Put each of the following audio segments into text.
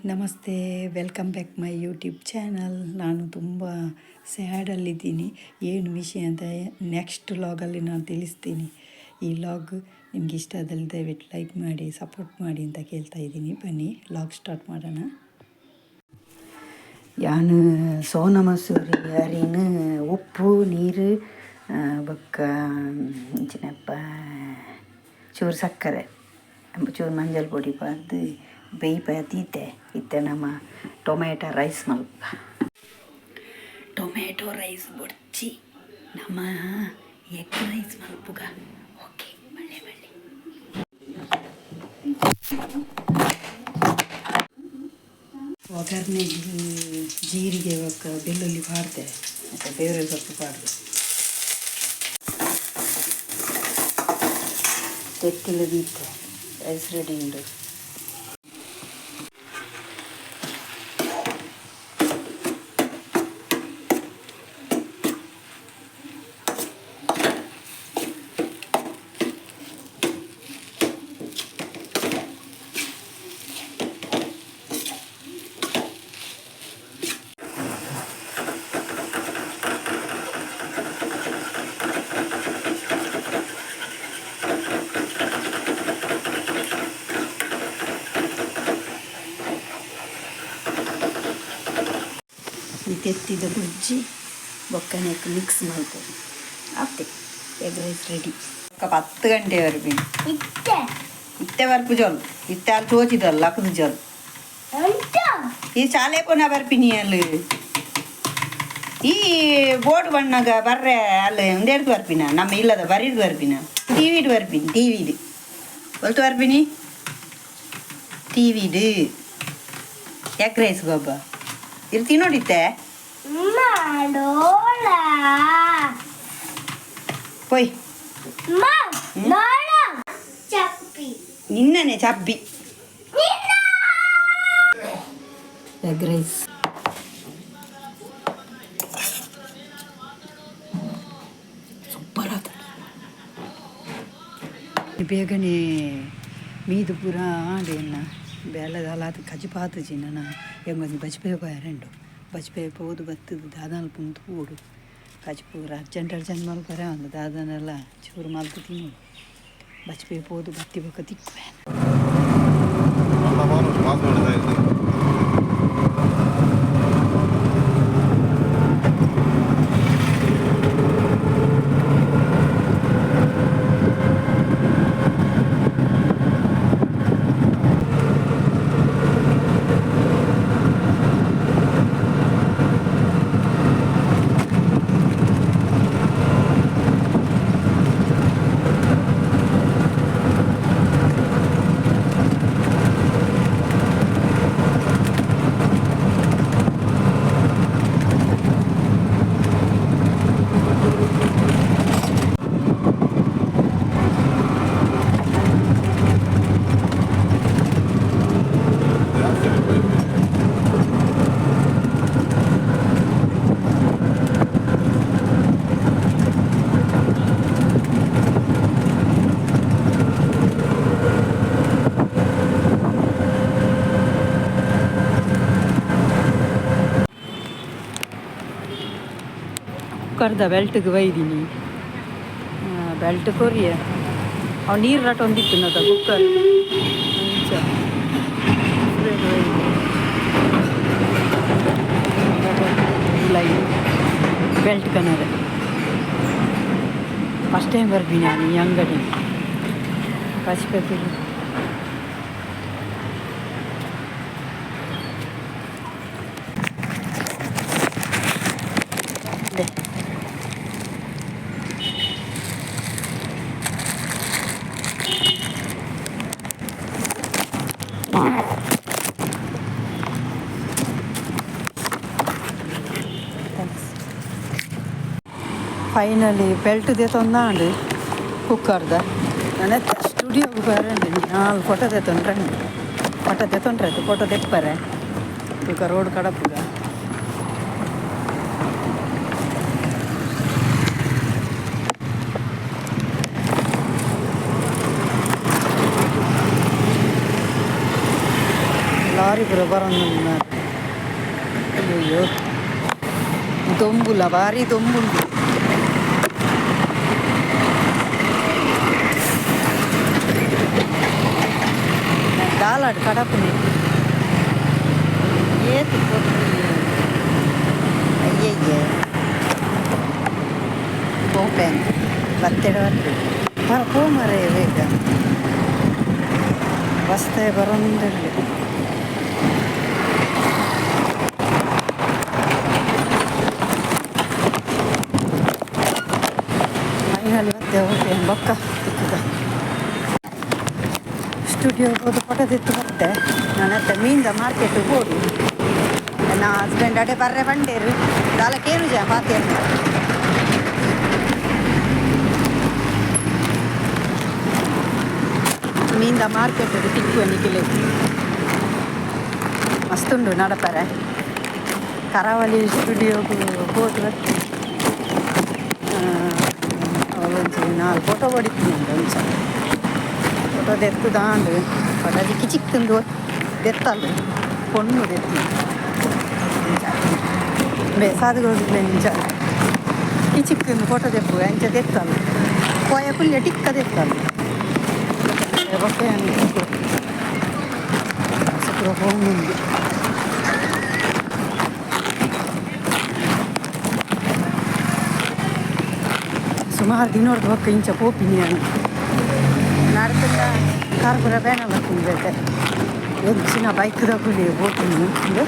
ನಮಸ್ತೆ, welcome back my YouTube channel. ನಾನು ತುಂಬ ಸ್ಯಾಡಲ್ಲಿದ್ದೀನಿ. ಏನು ವಿಷಯ ಅಂತ ನೆಕ್ಸ್ಟ್ ಲಾಗಲ್ಲಿ ನಾನು ತಿಳಿಸ್ತೀನಿ. ಈ ಲಾಗ್ ನಿಮ್ಗೆ ಇಷ್ಟ ಆದಲ್ಲಿ ದಯವಿಟ್ಟು ಲೈಕ್ ಮಾಡಿ, ಸಪೋರ್ಟ್ ಮಾಡಿ ಅಂತ ಕೇಳ್ತಾ ಇದ್ದೀನಿ. ಬನ್ನಿ ಲಾಗ್ ಸ್ಟಾರ್ಟ್ ಮಾಡೋಣ. ನಾನು ಸೋನಾ ಮಸೂರಿ ಅರಿನ ಉಪ್ಪು ನೀರು ಬೊಕ್ಕ ಇಂಚಿನಪ್ಪ ಚೂರು ಸಕ್ಕರೆ ಚೂರು ಮಂಜಲ್ ಪೊಡಿ ಪಾರ್ದು ಬೇಯ್ಪ ತೀತೆ ಇತ್ತೆ ನಮ್ಮ ಟೊಮೆಟೊ ರೈಸ್ ಮಲ್ಪ ಟೊಮೆಟೊ ರೈಸ್ ಬೊಡ್ಚಿ ನಮ್ಮ ಎಗ್ ರೈಸ್ ಮಲ್ಪುಗ. ಓಕೆ, ಬಳ್ಳೆ ಒಗ್ಗರಣೆಗೆ ಜೀರಿಗೆ ಒಕ್ಕ ಬೆಳ್ಳುಳ್ಳಿ ಪಾಡ್ದೆ ಮತ್ತು ಬೇರೆ ಸೊಪ್ಪು ಪಾಡ್ದು ತೆತ್ತಿಲು ದೀತೆ ರೈಸ್ ರೆಡಿ ಉಂಡು. ಈ ತೆತ್ತಿದ ಗುಜ್ಜಿ ಬೊಕ್ಕನೆಕ್ಕೆ ಮಿಕ್ಸ್ ಮಾಡ್ಬೋದು. ಆಗ್ತೆ ಎಗ್ ರೈಸ್ ರೆಡಿ. ఒక 10 ಗಂಟೆ ವರೆಗೂ ಇತ್ತೆ ವరకు ಜೋಲು ಇತ್ತೆ ಅಲ್ಲಿ ತೋಚಿದಲ್ಲ ಅಕ್ಕದು ಜೋಲು ಈ ಶಾಲೆ ಪುನಃ ಬರ್ಪಿನಿ ಅಲ್ಲಿ ಈ ಬೋರ್ಡ್ ಬಣ್ಣಗ ಬರ್ರೆ ಅಲ್ಲಿ ಒಂದೆರಡು ಬರ್ಪಿನ ನಮ್ಮ ಇಲ್ಲದ ಬರೀದು ಬರ್ಪಿನ ಟಿವಿದು ಬರ್ಪಿನಿ ಟಿವಿದು ಹೊಲ್ತು ಬರ್ಪಿನಿ ಟಿವಿದು ಎಗ್ ರೈಸ್ ಬಾಬ ಇರ್ತೀನಿ ನೋಡಿತ್ತೆ ಪೊಯ್ ನಿನ್ನನೆ ಚಪ್ಪಿ ಎಗ್ ರೈಸ್ ಸೂಪರ್ ಆತ. ಬೇಗನೆ ಮೀದು ಪೂರ ಆಡೇನ ಬೇಲದಲ್ಲ ಅದು ಕಜಿಪಾತು ಚಿನ್ನ ಹೆಂಗೊಂದು ಬಜ್ಪೆ ಬಯರಂಡು ಬಜ್ಪೆ ಹೋದು ಬತ್ತದು ದಾದಾನ ಪುಂತು ಓಡು ಕಜಿಪೂರ ಅರ್ಜೆಂಟ್ ಮಲ್ಪರ ಒಂದು ದಾದನೆಲ್ಲ ಚೂರು ಮಲ್ತು ತಿನ್ನೋಡು ಬಜ್ಪೆ ಹೋದು ಬತ್ತಿ ಬೊಕ್ಕ ತಿಕ್ಕುವೆ. ಕುಕ್ಕರ್ದ ಬೆಲ್ಟ್ಗೆ ಒಯ್ದೀನಿ ಬೆಲ್ಟ್ ಕೊರಿಯ ಅವು ನೀರು ರಟ ಒಂದಿತ್ತು ನದ cooker belt Kannada first time ಬರ್ತೀನಿ ನಾನು ಈ ಅಂಗಡಿ ಪಚ್ಪೆಪಿಲು ಫೈನಲಿ ಬೆಲ್ಟ್ ತೆತ್ತೊಂದಾಂಡು ಕುಕ್ಕರ್ದ ನನ್ನ ಸ್ಟುಡಿಯೋಗೆ ಬರಂడి ನಾಲ್ಕು ಫೋಟೋ ತೆತ್ತೊಂಡ್ರಂడి ಫೋಟೋ ತೆತ್ತೊಂಡ್ರಾಯ್ತು ಫೋಟೋ ತೆಪ್ಪರೆ ಈಗ ರೋಡ್ ಕಡಪುಗ ಭಾರಿ ಪುರ ಬರೋದು ಅಯ್ಯೋ ದೊಂಬುಲ ಭಾರಿ ದೊಂಬುಂಡು ದಾಲಾಡು ಕಡಪನೆ ಏತು ಅಯ್ಯಯ್ಯ ಹೋಗ್ಬೇನ್ ಬತ್ತೆಡೆ ಪೋ ಮರೆ ಬೇಗ ಬಸ್ತೆ ಬರೋಂದಲ್ಲಿ ಮೈನಲ್ಲಿ ಮತ್ತೆ ಹೋಗ್ತೇನೆ ಬೊಕ್ಕ ತಿಕ್ಕದ ಸ್ಟುಡಿಯೋ ಹೋದ ಫೋಟೋ ತೆತ್ತು ಬರ್ತೆ ನಾನು ಅತ್ತ ಮೀನ್ದ ಮಾರ್ಕೆಟ್ ಹೋಗಿ ನನ್ನ ಹಸ್ಬೆಂಡ್ ಅಡೆ ಬರ್ರೆ ಬಂಡೇರು ದಾಲಕ್ಕೇನು ಜಾ ಪಾತೇನು ಮೀನ್ದ ಮಾರ್ಕೆಟ್ ತಿಕ್ಕು ನಿಖಿಲೆ ಮಸ್ತುಂಡು ನಡಪರೆ ಕರಾವಳಿ ಸ್ಟುಡಿಯೋಗು ಹೋಗಿ ಬರ್ತೀನಿ ಒಂಚೂರು 4 ಫೋಟೋ ಹೊಡಿತೀನಿ ಒಂಚ ಫೋಟೋ ತೆತ್ತು ದಾಂಡು ಫೋಟೋ ಚಿಕ್ಕ ಚಿಕ್ಕಂದು ತೆತ್ತಲ್ಲ ಪೊಣ್ಣು ತೆತ್ತೀನಿ ಬೇಸಾದಿಗೆ ಹೋಗಿಲ್ಲ ನಿಂಚ ಚಿಕ್ಕ ಚಿಕ್ಕಂದು ಫೋಟೋ ತೆಪ್ಪು ಎಂಚ ತೆತ್ತಲ್ಲ ಕೋಯ ಪುಲ್ಯ ಟಿಕ್ಕ ತೆತ್ತಲ್ಲ ಬೊಕ್ಕೆ ಶುಕ್ರ ಹೋಗುಂಡು ಸುಮಾರು ದಿನೋರ್ದು ಬೊಕ್ಕ ಇಂಚ ಪೋಪಿನಿ ನಾನು ನಡ್ತಂಡ ಕಾರ್ ಪುರ ಬೇಡ ಬರ್ತೀನಿ ಬೇಕೆ ಒಂದು ಚಿನ್ನ ಬೈಕ್ದ ಕೂಲಿ ಹೋಗ್ತೀನಿ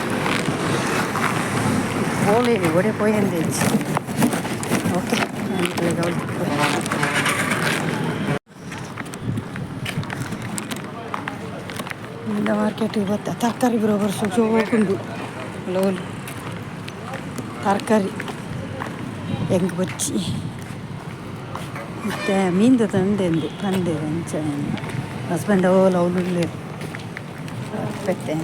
ಓಲೇಲಿ ಒಡೆ ಪೋಯಂದೆ ಓಕೆ ಇಂದ ಮಾರ್ಕೆಟಿಗೆ ಬತ್ತ ತರಕಾರಿ ಬರೋಬರ್ ಹೋಗುಂಡು ಲೋಲ್ ತರಕಾರಿ ಹೆಂಗೆ ಬಚ್ಚಿ ಮತ್ತು ಮೀನ್ದು ತಂದೆಂದು ಅಂಚ ಹಸ್ಬೆಂಡ್ ಓಲ್ ಅವಳು ಪೆತ್ತೆ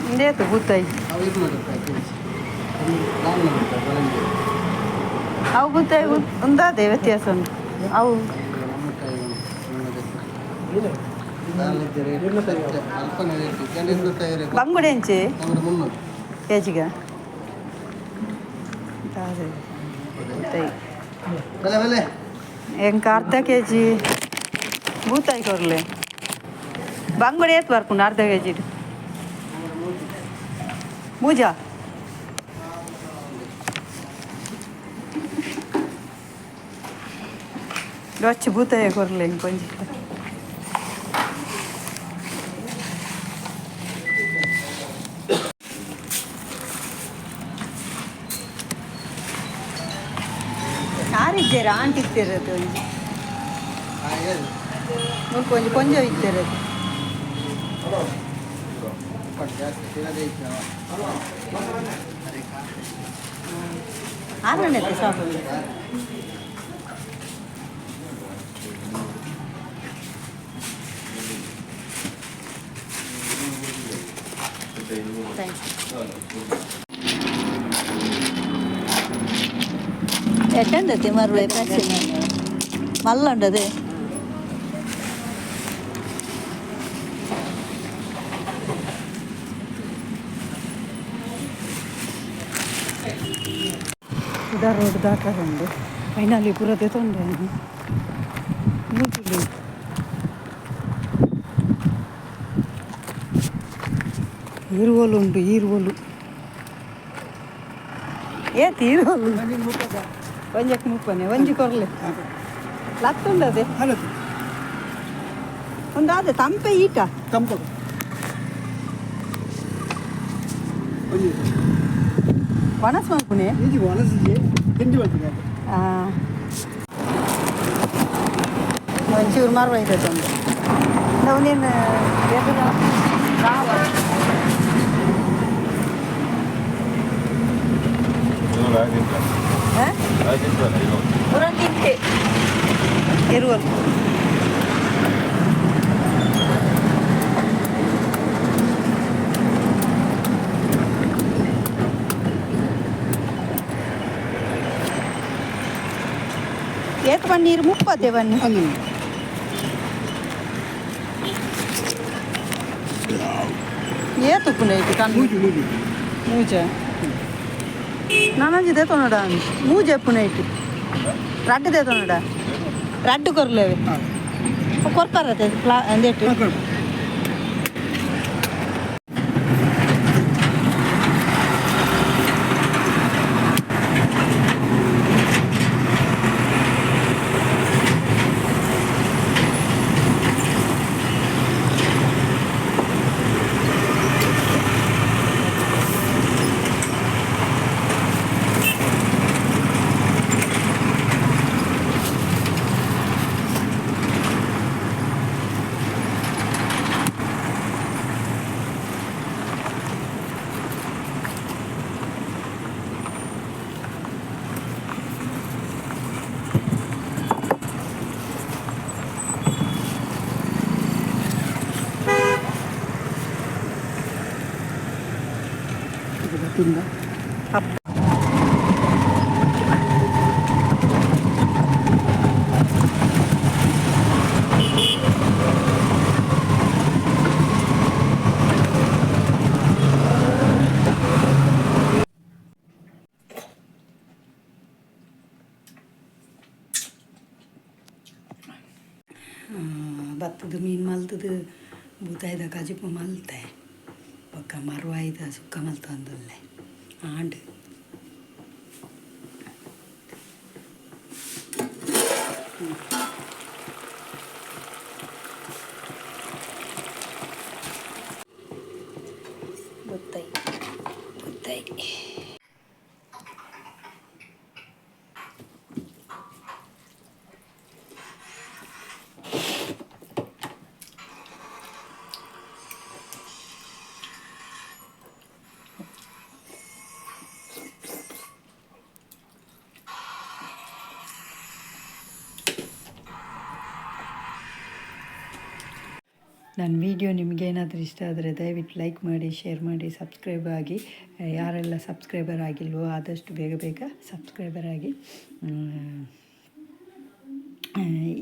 ಇಂದೇತು ಬೂತಾಯಿ ಅವು ಬೂತಾಯಿ ಒಂದಾದೆ ವ್ಯತ್ಯಾಸ ಉಂಟು ಅವು ಬಂಗುಡೆ ಹೆಂಚಿ ಕೆಜಿಗ ಹೆಂಗೆ ಅರ್ಧ ಕೆಜಿ ಬೂತಾಯಿ ಕೊರ್ಲೆ ಬಂಗುಡೆ ಏತ್ ಬರ್ಕೊಂಡು ಅರ್ಧ ಕೆಜಿ ಮೂಜಾ ರೊಚ್ಚ ಬೂತಾಯ ಕೊರ್ಲೆ ಹಿಂಗೆ ಕೊಂಚ ಯಾರಿದ್ದೀರಾ ಆಂಟಿ ಇತ್ತಿರೋದು ಕೊಂಚ ಕೊಂಚ ಇತ್ತಿರೋದು ಆರನೇ ಸಾಕು ఎట్టండి మరి మళ్ళీ ఉండదు ఉదా రోడ్డు దాటారండి ఫైనల్ ఇప్పుడు తెతుండే మూతులు ఈరువోలు ఉండు ఈరువోలు ಏತ್ ಈರುವೋಲು ಒಂಜಕ್ಕೆ ಮುಪ್ಪನೆ ಒಂಜಿ ಕೊರ್ಲೆ ಲತ್ತುಂಡದೆ ಒಂದಾದೆ ತಂಪೆ ಈಟ ತಂಪು ವನಸ್ ಮಾಡ್ಪುಣೆ ಒಂಚೂರು ಮಾರ್ವೈತದೆ ಒಂದು ನಾವೇನು ರಾವ ಪುರ ತಿಂತೆ ಎರುವಲು ನೀರು ಮುಪ್ಪತ್ತೆ ಬನ್ನಿ ಏತು ಪುನೈತಿ ಕಣ್ಣು ಮೂಜ ನಾನಂಜಿದೆ ತೊನಡ ಮೂಜೆ ಪುನೈತಿ ರಡ್ಡದೆ ತೊನಡ ರಡ್ಡು ಕೊರ್ಲೇವೆ ಕೊರ್ಪಾರತೆ ಎಂದೇಟು ಭತ್ತದ ಮೀನು ಮಲ್ತದು ಬೂತಾಯ್ದ ಕಜಿಪು ಮಲ್ತೆ ಪಕ್ಕ ಮರುವಾಯ್ದ ಸುಕ್ಕ ಮಲ್ತಂದಲ್ಲೇ ಆಂಡ್ ಗೊತ್ತಾಯ್ ಗೊತ್ತಾಯ್ ನನ್ನ ವಿಡಿಯೋ ನಿಮಗೇನಾದರೂ ಇಷ್ಟ ಆದರೆ ದಯವಿಟ್ಟು ಲೈಕ್ ಮಾಡಿ ಶೇರ್ ಮಾಡಿ ಸಬ್ಸ್ಕ್ರೈಬ್ ಆಗಿ ಯಾರೆಲ್ಲ ಸಬ್ಸ್ಕ್ರೈಬರ್ ಆಗಿಲ್ವೋ ಆದಷ್ಟು ಬೇಗ ಬೇಗ ಸಬ್ಸ್ಕ್ರೈಬರ್ ಆಗಿ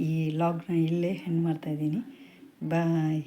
ಈ ಲಾಗ್ನ ಇಲ್ಲೇ ಎಂಡ್ ಮಾಡ್ತಾಯಿದ್ದೀನಿ ಬಾಯ್.